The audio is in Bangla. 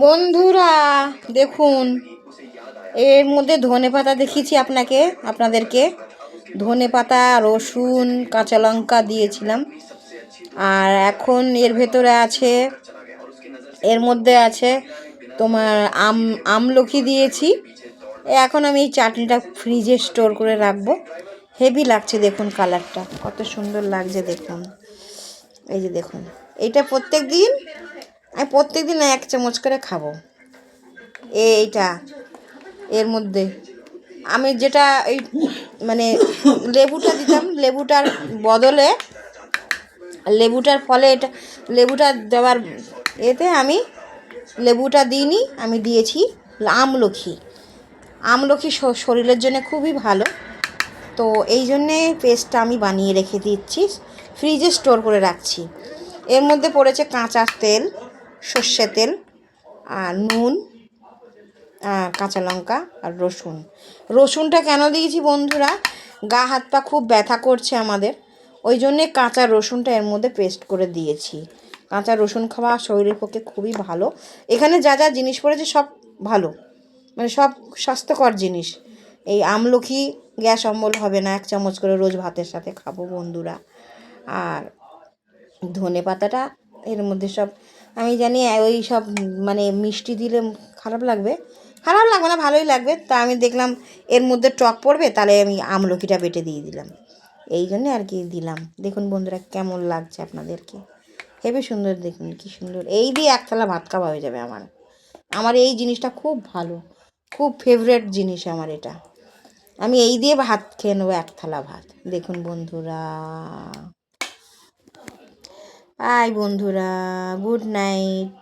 বন্ধুরা দেখুন, এর মধ্যে ধনেপাতা দেখিয়েছি আপনাদেরকে ধনেপাতা, রসুন, কাঁচা লঙ্কা দিয়েছিলাম। আর এখন এর ভেতরে আছে, এর মধ্যে আছে তোমার আমলকি দিয়েছি। এখন আমি এই চাটনিটা ফ্রিজে স্টোর করে রাখবো। হেভি লাগছে, দেখুন কালারটা কত সুন্দর লাগছে দেখুন। এই যে দেখুন, এইটা প্রত্যেক দিন 1 চামচ করে খাবো। এইটা এর মধ্যে আমি যেটা এই মানে লেবুটা দিতাম, লেবুটার বদলে লেবুটার ফলে এটা লেবুটা দেওয়ার এতে আমি লেবুটা দিইনি, আমি দিয়েছি আমলকি। আমলকি শরীরের জন্য খুবই ভালো। তো এই জন্যে পেস্টটা আমি বানিয়ে রেখে দিচ্ছি, ফ্রিজে স্টোর করে রাখছি। এর মধ্যে পড়েছে কাঁচা তেল, সর্ষে তেল, আর নুন, কাঁচা লঙ্কা আর রসুনটা কেন দিয়েছি বন্ধুরা, গা হাত পা খুব ব্যথা করছে আমাদের, ওই জন্যে কাঁচা রসুনটা এর মধ্যে পেস্ট করে দিয়েছি। কাঁচা রসুন খাওয়া শরীরের পক্ষে খুবই ভালো। এখানে যা যা জিনিস পড়েছে সব ভালো, মানে সব স্বাস্থ্যকর জিনিস। এই আমলকি গ্যাস অম্বল হবে না, 1 চামচ করে রোজ ভাতের সাথে খাবো বন্ধুরা। আর ধনে পাতাটা এর মধ্যে সব, আমি জানি ওই সব মানে মিষ্টি দিলে খারাপ লাগবে না, ভালোই লাগবে। তা আমি দেখলাম এর মধ্যে টক পড়বে, তাহলে আমি আমলকিটা বেটে দিয়ে দিলাম, এই জন্যে আর কি দিলাম। দেখুন বন্ধুরা কেমন লাগছে আপনাদেরকে, হেবি সুন্দর, দেখুন কি সুন্দর। এই দিয়ে 1 থালা ভাত খাওয়া হয়ে যাবে আমার এই জিনিসটা খুব ভালো, খুব ফেভারেট জিনিস আমার এটা। আমি এই দিয়ে ভাত খেয়ে নেবো, 1 থালা ভাত। দেখুন বন্ধুরা, বাই বন্ধুরা, গুড নাইট।